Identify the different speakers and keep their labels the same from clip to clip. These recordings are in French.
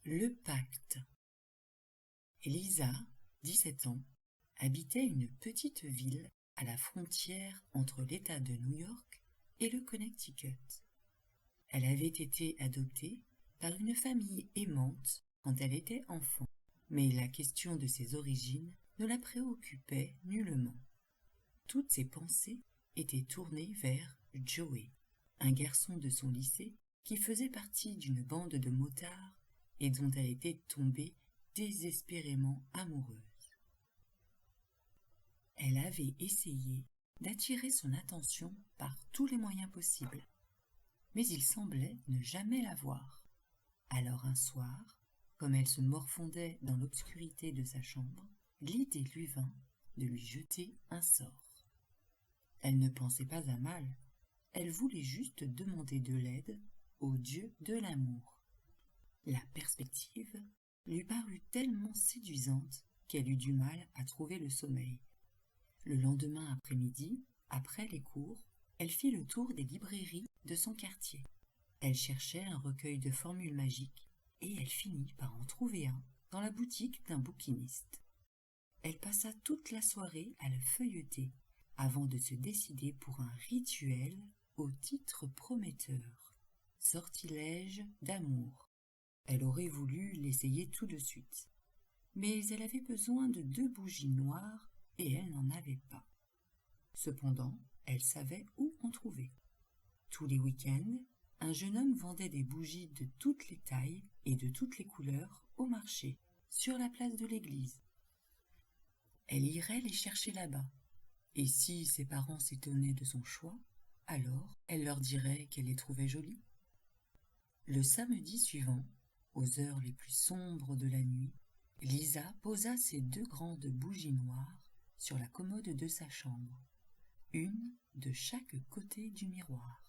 Speaker 1: Le pacte. Lisa, 17 ans, habitait une petite ville à la frontière entre l'État de New York et le Connecticut. Elle avait été adoptée par une famille aimante quand elle était enfant, mais la question de ses origines ne la préoccupait nullement. Toutes ses pensées étaient tournées vers Joey, un garçon de son lycée qui faisait partie d'une bande de motards et dont elle était tombée désespérément amoureuse. Elle avait essayé d'attirer son attention par tous les moyens possibles, mais il semblait ne jamais la voir. Alors un soir, comme elle se morfondait dans l'obscurité de sa chambre, l'idée lui vint de lui jeter un sort. Elle ne pensait pas à mal, elle voulait juste demander de l'aide au dieu de l'amour. La perspective lui parut tellement séduisante qu'elle eut du mal à trouver le sommeil. Le lendemain après-midi, après les cours, elle fit le tour des librairies de son quartier. Elle cherchait un recueil de formules magiques et elle finit par en trouver un dans la boutique d'un bouquiniste. Elle passa toute la soirée à le feuilleter avant de se décider pour un rituel au titre prometteur. Sortilège d'amour. Elle aurait voulu l'essayer tout de suite. Mais elle avait besoin de 2 bougies noires et elle n'en avait pas. Cependant, elle savait où en trouver. Tous les week-ends, un jeune homme vendait des bougies de toutes les tailles et de toutes les couleurs au marché, sur la place de l'église. Elle irait les chercher là-bas. Et si ses parents s'étonnaient de son choix, alors elle leur dirait qu'elle les trouvait jolies. Le samedi suivant, aux heures les plus sombres de la nuit, Lisa posa ses 2 grandes bougies noires sur la commode de sa chambre, une de chaque côté du miroir.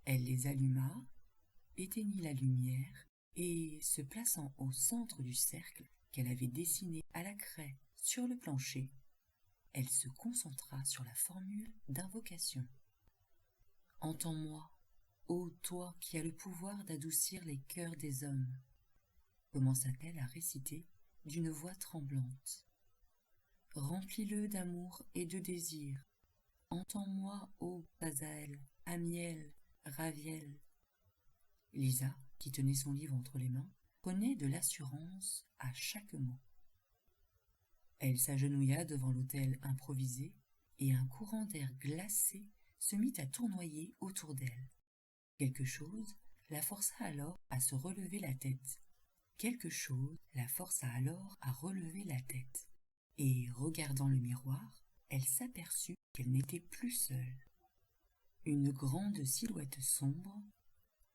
Speaker 1: Elle les alluma, éteignit la lumière et, se plaçant au centre du cercle qu'elle avait dessiné à la craie sur le plancher, elle se concentra sur la formule d'invocation. « Entends-moi, ô toi qui as le pouvoir d'adoucir les cœurs des hommes », commença-t-elle à réciter d'une voix tremblante. « Remplis-le d'amour et de désir. Entends-moi, ô Azaël, Amiel, Raviel. » Lisa, qui tenait son livre entre les mains, prenait de l'assurance à chaque mot. Elle s'agenouilla devant l'autel improvisé et un courant d'air glacé se mit à tournoyer autour d'elle. Quelque chose la força alors à se relever la tête. Quelque chose la força alors à relever la tête. Et, regardant le miroir, elle s'aperçut qu'elle n'était plus seule. Une grande silhouette sombre,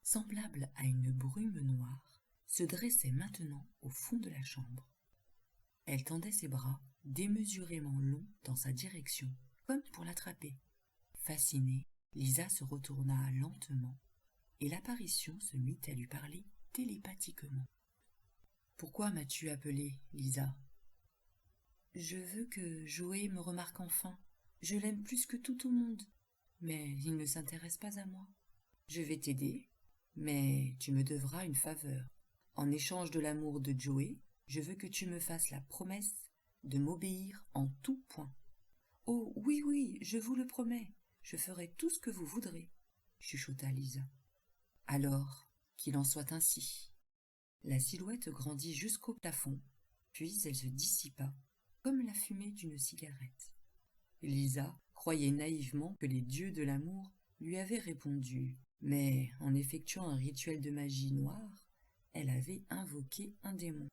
Speaker 1: semblable à une brume noire, se dressait maintenant au fond de la chambre. Elle tendait ses bras, démesurément longs dans sa direction, comme pour l'attraper. Fascinée, Lisa se retourna lentement, et l'apparition se mit à lui parler télépathiquement. « Pourquoi m'as-tu appelée, Lisa ?»« Je veux que Joey me remarque enfin. Je l'aime plus que tout au monde, mais il ne s'intéresse pas à moi. Je vais t'aider, mais tu me devras une faveur. En échange de l'amour de Joey, je veux que tu me fasses la promesse de m'obéir en tout point. »« Oh, oui, oui, je vous le promets, je ferai tout ce que vous voudrez, » chuchota Lisa. « Alors, qu'il en soit ainsi. » La silhouette grandit jusqu'au plafond, puis elle se dissipa, comme la fumée d'une cigarette. Lisa croyait naïvement que les dieux de l'amour lui avaient répondu, mais en effectuant un rituel de magie noire, elle avait invoqué un démon.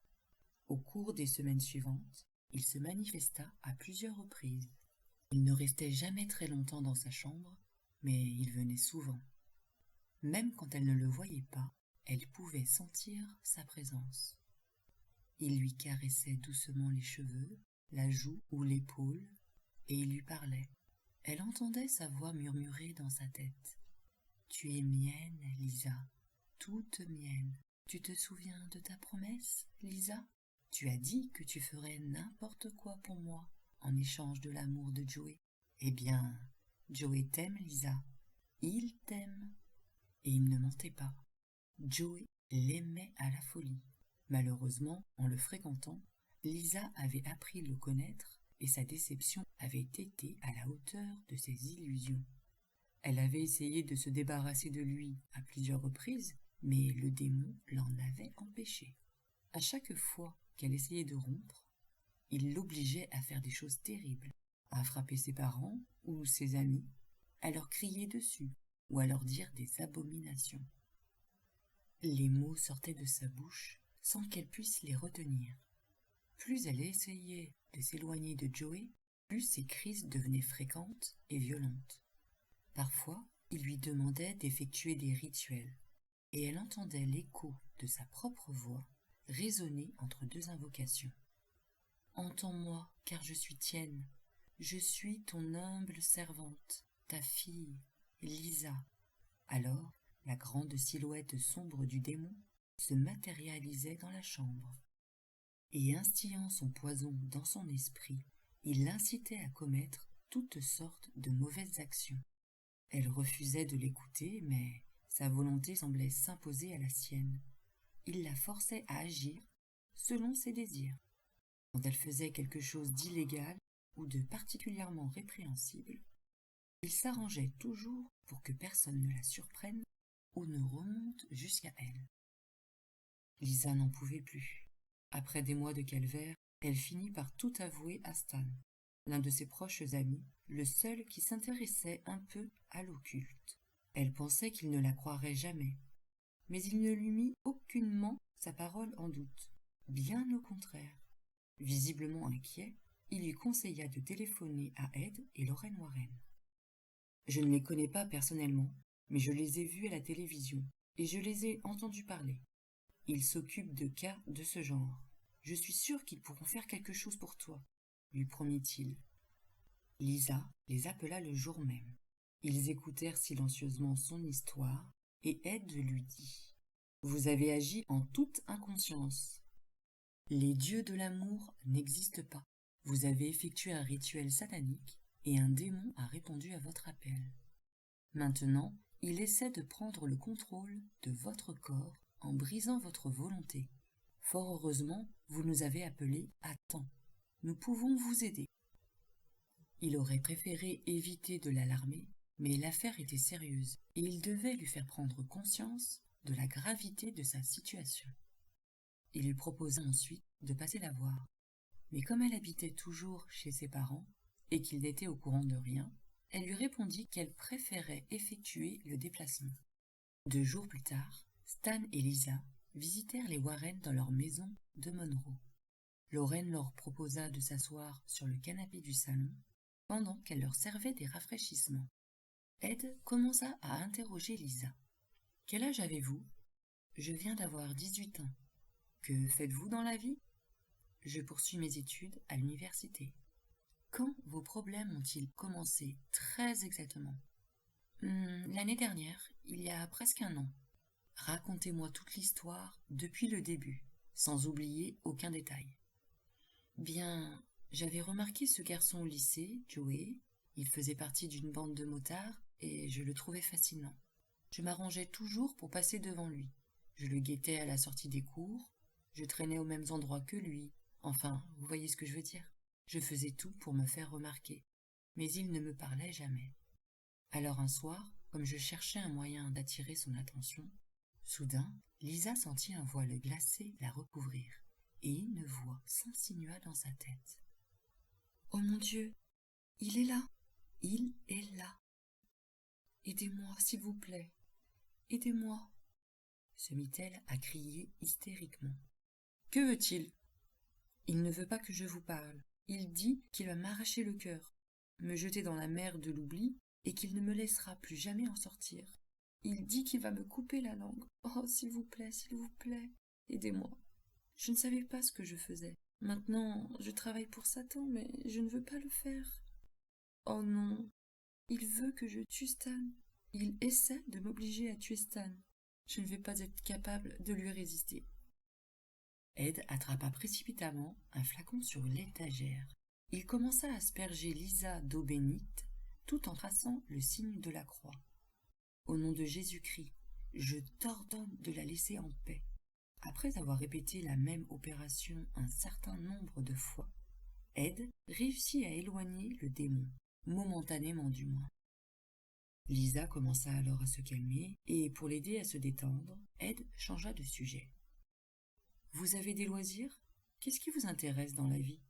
Speaker 1: Au cours des semaines suivantes, il se manifesta à plusieurs reprises. Il ne restait jamais très longtemps dans sa chambre, mais il venait souvent. Même quand elle ne le voyait pas, elle pouvait sentir sa présence. Il lui caressait doucement les cheveux, la joue ou l'épaule, et il lui parlait. Elle entendait sa voix murmurer dans sa tête. « Tu es mienne, Lisa, toute mienne. Tu te souviens de ta promesse, Lisa ? Tu as dit que tu ferais n'importe quoi pour moi en échange de l'amour de Joey. Eh bien, Joey t'aime, Lisa. Il t'aime. » Et il ne mentait pas. Joey l'aimait à la folie. Malheureusement, en le fréquentant, Lisa avait appris à le connaître et sa déception avait été à la hauteur de ses illusions. Elle avait essayé de se débarrasser de lui à plusieurs reprises, mais le démon l'en avait empêché. À chaque fois qu'elle essayait de rompre, il l'obligeait à faire des choses terribles, à frapper ses parents ou ses amis, à leur crier dessus ou à leur dire des abominations. Les mots sortaient de sa bouche sans qu'elle puisse les retenir. Plus elle essayait de s'éloigner de Joey, plus ses crises devenaient fréquentes et violentes. Parfois, il lui demandait d'effectuer des rituels, et elle entendait l'écho de sa propre voix résonner entre deux invocations. « Entends-moi, car je suis tienne. Je suis ton humble servante, ta fille, Lisa. » Alors, la grande silhouette sombre du démon se matérialisait dans la chambre. Et instillant son poison dans son esprit, il l'incitait à commettre toutes sortes de mauvaises actions. Elle refusait de l'écouter, mais sa volonté semblait s'imposer à la sienne. Il la forçait à agir selon ses désirs. Quand elle faisait quelque chose d'illégal ou de particulièrement répréhensible, il s'arrangeait toujours pour que personne ne la surprenne ou ne remonte jusqu'à elle. Lisa n'en pouvait plus. Après des mois de calvaire, elle finit par tout avouer à Stan, l'un de ses proches amis, le seul qui s'intéressait un peu à l'occulte. Elle pensait qu'il ne la croirait jamais, mais il ne lui mit aucunement sa parole en doute. Bien au contraire. Visiblement inquiet, il lui conseilla de téléphoner à Ed et Lorraine Warren. « Je ne les connais pas personnellement, mais je les ai vus à la télévision et je les ai entendus parler. Ils s'occupent de cas de ce genre. Je suis sûr qu'ils pourront faire quelque chose pour toi, » lui promit-il. Lisa les appela le jour même. Ils écoutèrent silencieusement son histoire et Ed lui dit « Vous avez agi en toute inconscience. Les dieux de l'amour n'existent pas. Vous avez effectué un rituel satanique et un démon a répondu à votre appel. Maintenant, il essaie de prendre le contrôle de votre corps en brisant votre volonté. Fort heureusement, vous nous avez appelés à temps. Nous pouvons vous aider. » Il aurait préféré éviter de l'alarmer, mais l'affaire était sérieuse et il devait lui faire prendre conscience de la gravité de sa situation. Il lui proposa ensuite de passer la voir, mais comme elle habitait toujours chez ses parents et qu'il n'était au courant de rien, elle lui répondit qu'elle préférait effectuer le déplacement. 2 jours plus tard, Stan et Lisa visitèrent les Warren dans leur maison de Monroe. Lorraine leur proposa de s'asseoir sur le canapé du salon pendant qu'elle leur servait des rafraîchissements. Ed commença à interroger Lisa. « Quel âge avez-vous ? » ?»« Je viens d'avoir 18 ans. »« Que faites-vous dans la vie ? » ?»« Je poursuis mes études à l'université. »« Quand vos problèmes ont-ils commencé très exactement ? » « L'année dernière, il y a presque 1 an. » « Racontez-moi toute l'histoire depuis le début, sans oublier aucun détail. »« Bien, j'avais remarqué ce garçon au lycée, Joey. Il faisait partie d'une bande de motards et je le trouvais fascinant. Je m'arrangeais toujours pour passer devant lui. Je le guettais à la sortie des cours, je traînais aux mêmes endroits que lui. Enfin, vous voyez ce que je veux dire. Je faisais tout pour me faire remarquer, mais il ne me parlait jamais. Alors un soir, comme je cherchais un moyen d'attirer son attention, soudain, Lisa sentit un voile glacé la recouvrir, et une voix s'insinua dans sa tête. « Oh mon Dieu, il est là, il est là. Aidez-moi, s'il vous plaît, aidez-moi » se mit-elle à crier hystériquement. « Que veut-il ? » ?»« Il ne veut pas que je vous parle. Il dit qu'il va m'arracher le cœur, me jeter dans la mer de l'oubli et qu'il ne me laissera plus jamais en sortir. Il dit qu'il va me couper la langue. Oh, s'il vous plaît, aidez-moi. Je ne savais pas ce que je faisais. Maintenant, je travaille pour Satan, mais je ne veux pas le faire. Oh non, il veut que je tue Stan. Il essaie de m'obliger à tuer Stan. Je ne vais pas être capable de lui résister. » Ed attrapa précipitamment un flacon sur l'étagère. Il commença à asperger Lisa d'eau bénite, tout en traçant le signe de la croix. « Au nom de Jésus-Christ, je t'ordonne de la laisser en paix. Après avoir répété la même opération un certain nombre de fois, Ed réussit à éloigner le démon, momentanément du moins. Lisa commença alors à se calmer, et pour l'aider à se détendre, Ed changea de sujet. « Vous avez des loisirs? Qu'est-ce qui vous intéresse dans la vie ?»«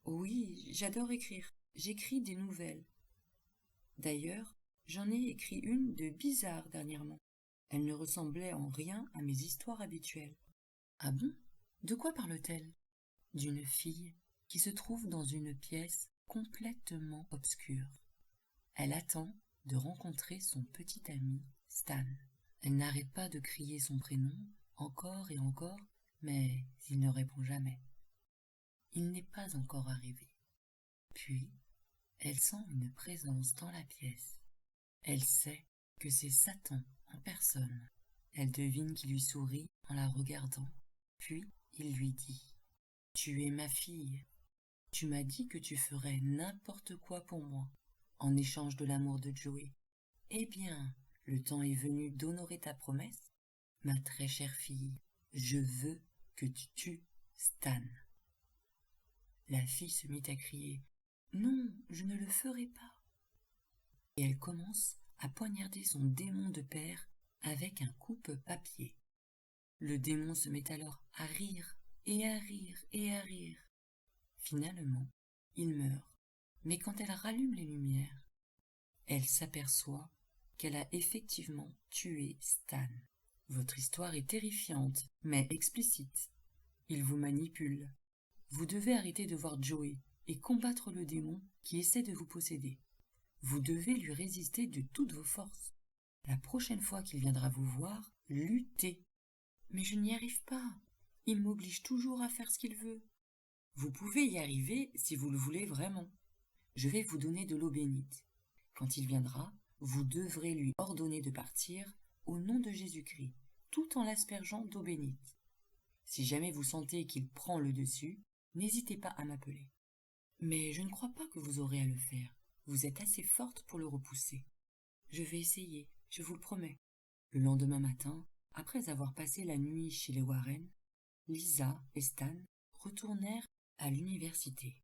Speaker 1: Oui, j'adore écrire. J'écris des nouvelles. D'ailleurs, j'en ai écrit une de bizarre dernièrement. Elle ne ressemblait en rien à mes histoires habituelles. »« Ah bon? De quoi parle-t-elle ?»« D'une fille qui se trouve dans une pièce complètement obscure. Elle attend de rencontrer son petit ami, Stan. Elle n'arrête pas de crier son prénom, encore et encore, mais il ne répond jamais. Il n'est pas encore arrivé. Puis, elle sent une présence dans la pièce. Elle sait que c'est Satan en personne. Elle devine qu'il lui sourit en la regardant. Puis, il lui dit « Tu es ma fille. Tu m'as dit que tu ferais n'importe quoi pour moi, en échange de l'amour de Joey. Eh bien, le temps est venu d'honorer ta promesse. Ma très chère fille, je veux que tu tues Stan. » La fille se mit à crier « Non, je ne le ferai pas. » Et elle commence à poignarder son démon de père avec un coupe-papier. Le démon se met alors à rire et à rire et à rire. Finalement, il meurt, mais quand elle rallume les lumières, elle s'aperçoit qu'elle a effectivement tué Stan. Votre histoire est terrifiante, mais explicite. Il vous manipule. Vous devez arrêter de voir Joey et combattre le démon qui essaie de vous posséder. Vous devez lui résister de toutes vos forces. La prochaine fois qu'il viendra vous voir, luttez. Mais je n'y arrive pas. Il m'oblige toujours à faire ce qu'il veut. Vous pouvez y arriver si vous le voulez vraiment. Je vais vous donner de l'eau bénite. Quand il viendra, vous devrez lui ordonner de partir au nom de Jésus-Christ, tout en l'aspergeant d'eau bénite. Si jamais vous sentez qu'il prend le dessus, n'hésitez pas à m'appeler. Mais je ne crois pas que vous aurez à le faire. Vous êtes assez forte pour le repousser. Je vais essayer, je vous le promets. Le lendemain matin, après avoir passé la nuit chez les Warren, Lisa et Stan retournèrent à l'université.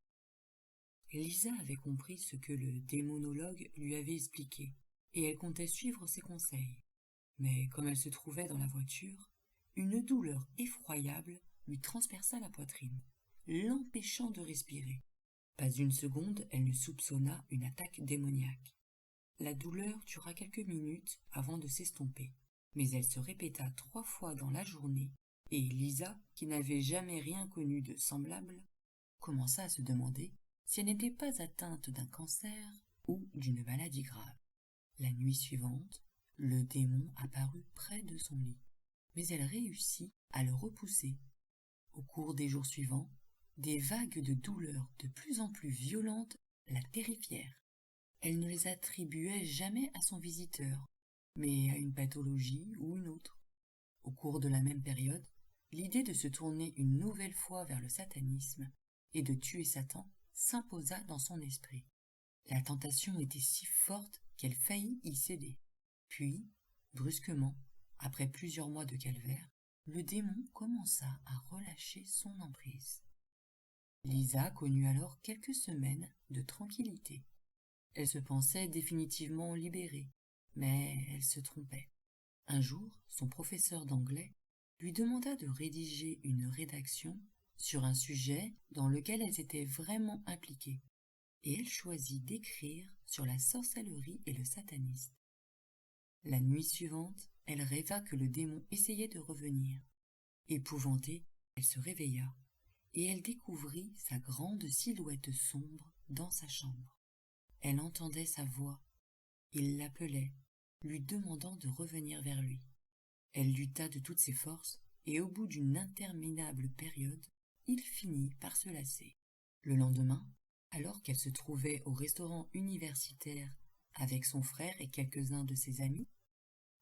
Speaker 1: Lisa avait compris ce que le démonologue lui avait expliqué, et elle comptait suivre ses conseils. Mais comme elle se trouvait dans la voiture, une douleur effroyable lui transperça la poitrine, l'empêchant de respirer. Pas une seconde, elle ne soupçonna une attaque démoniaque. La douleur dura quelques minutes avant de s'estomper, mais elle se répéta 3 fois dans la journée, et Lisa, qui n'avait jamais rien connu de semblable, commença à se demander si elle n'était pas atteinte d'un cancer ou d'une maladie grave. La nuit suivante, le démon apparut près de son lit, mais elle réussit à le repousser. Au cours des jours suivants, des vagues de douleurs de plus en plus violentes la terrifièrent. Elle ne les attribuait jamais à son visiteur, mais à une pathologie ou une autre. Au cours de la même période, l'idée de se tourner une nouvelle fois vers le satanisme et de tuer Satan s'imposa dans son esprit. La tentation était si forte qu'elle faillit y céder. Puis, brusquement, après plusieurs mois de calvaire, le démon commença à relâcher son emprise. Lisa connut alors quelques semaines de tranquillité. Elle se pensait définitivement libérée, mais elle se trompait. Un jour, son professeur d'anglais lui demanda de rédiger une rédaction sur un sujet dans lequel elle était vraiment impliquée, et elle choisit d'écrire sur la sorcellerie et le satanisme. La nuit suivante, elle rêva que le démon essayait de revenir. Épouvantée, elle se réveilla, et elle découvrit sa grande silhouette sombre dans sa chambre. Elle entendait sa voix. Il l'appelait, lui demandant de revenir vers lui. Elle lutta de toutes ses forces, et au bout d'une interminable période, il finit par se lasser. Le lendemain, alors qu'elle se trouvait au restaurant universitaire avec son frère et quelques-uns de ses amis,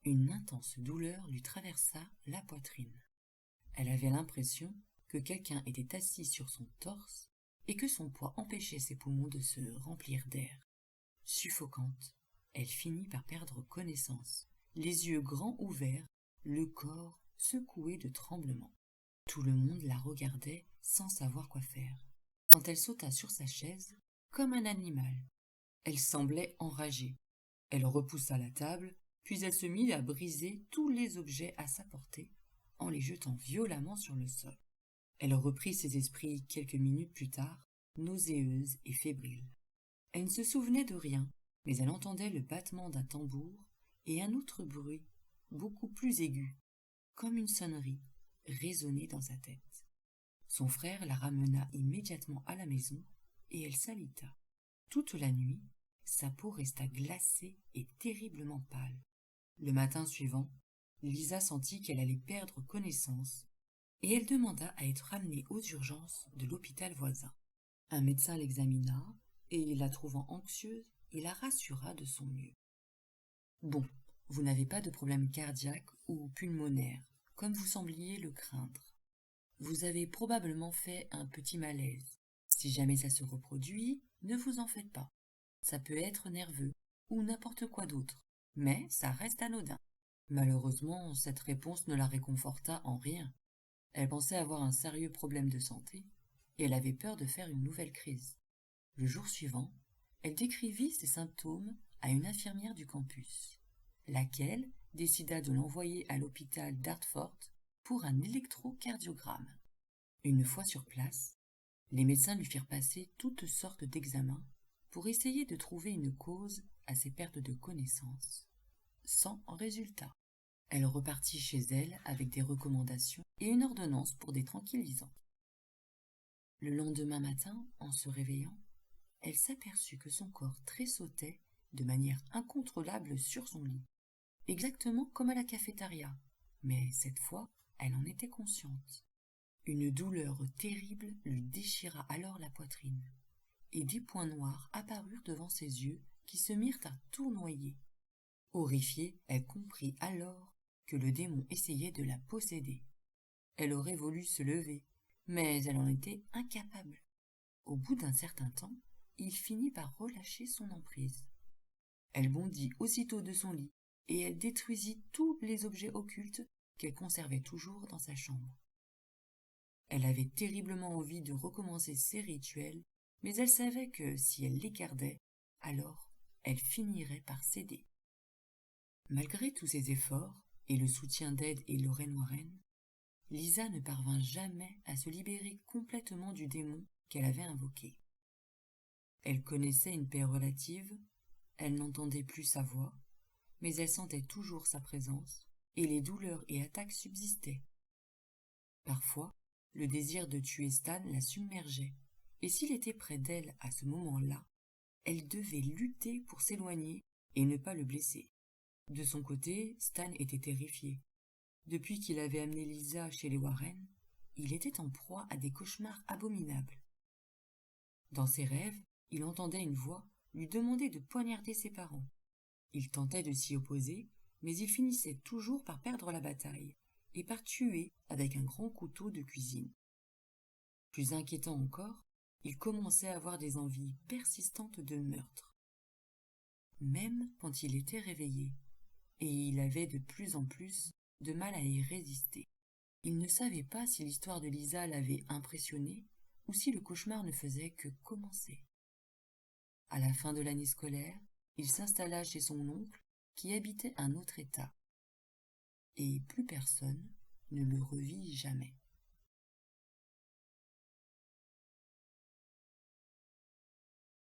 Speaker 1: une intense douleur lui traversa la poitrine. Elle avait l'impression que quelqu'un était assis sur son torse et que son poids empêchait ses poumons de se remplir d'air. Suffocante, elle finit par perdre connaissance, les yeux grands ouverts, le corps secouée de tremblements. Tout le monde la regardait sans savoir quoi faire, quand elle sauta sur sa chaise comme un animal. Elle semblait enragée. Elle repoussa la table, puis elle se mit à briser tous les objets à sa portée, en les jetant violemment sur le sol. Elle reprit ses esprits quelques minutes plus tard, nauséeuse et fébrile. Elle ne se souvenait de rien, mais elle entendait le battement d'un tambour et un autre bruit, beaucoup plus aigu, comme une sonnerie, résonner dans sa tête. Son frère la ramena immédiatement à la maison et elle s'alita. Toute la nuit, sa peau resta glacée et terriblement pâle. Le matin suivant, Lisa sentit qu'elle allait perdre connaissance et elle demanda à être ramenée aux urgences de l'hôpital voisin. Un médecin l'examina et, la trouvant anxieuse, il la rassura de son mieux. « Bon, vous n'avez pas de problème cardiaque ou pulmonaire, comme vous sembliez le craindre. Vous avez probablement fait un petit malaise. Si jamais ça se reproduit, ne vous en faites pas. Ça peut être nerveux ou n'importe quoi d'autre, mais ça reste anodin. » Malheureusement, cette réponse ne la réconforta en rien. Elle pensait avoir un sérieux problème de santé et elle avait peur de faire une nouvelle crise. Le jour suivant, elle décrivit ses symptômes à une infirmière du campus, laquelle décida de l'envoyer à l'hôpital d'Hartford pour un électrocardiogramme. Une fois sur place, les médecins lui firent passer toutes sortes d'examens pour essayer de trouver une cause à ses pertes de connaissance. Sans résultat. Elle repartit chez elle avec des recommandations et une ordonnance pour des tranquillisants. Le lendemain matin, en se réveillant, elle s'aperçut que son corps tressautait de manière incontrôlable sur son lit, exactement comme à la cafétéria, mais cette fois, elle en était consciente. Une douleur terrible lui déchira alors la poitrine, et des points noirs apparurent devant ses yeux qui se mirent à tournoyer. Horrifiée, elle comprit alors que le démon essayait de la posséder. Elle aurait voulu se lever, mais elle en était incapable. Au bout d'un certain temps, il finit par relâcher son emprise. Elle bondit aussitôt de son lit, et elle détruisit tous les objets occultes qu'elle conservait toujours dans sa chambre. Elle avait terriblement envie de recommencer ses rituels, mais elle savait que si elle les gardait, alors elle finirait par céder. Malgré tous ses efforts, et le soutien d'Ed et Lorraine Warren, Lisa ne parvint jamais à se libérer complètement du démon qu'elle avait invoqué. Elle connaissait une paix relative, elle n'entendait plus sa voix, mais elle sentait toujours sa présence, et les douleurs et attaques subsistaient. Parfois, le désir de tuer Stan la submergeait, et s'il était près d'elle à ce moment-là, elle devait lutter pour s'éloigner et ne pas le blesser. De son côté, Stan était terrifié. Depuis qu'il avait amené Lisa chez les Warren, il était en proie à des cauchemars abominables. Dans ses rêves, il entendait une voix lui demander de poignarder ses parents. Il tentait de s'y opposer, mais il finissait toujours par perdre la bataille et par tuer avec un grand couteau de cuisine. Plus inquiétant encore, il commençait à avoir des envies persistantes de meurtre. Même quand il était réveillé, et il avait de plus en plus de mal à y résister. Il ne savait pas si l'histoire de Lisa l'avait impressionné ou si le cauchemar ne faisait que commencer. À la fin de l'année scolaire, il s'installa chez son oncle qui habitait un autre État. Et plus personne ne le revit jamais.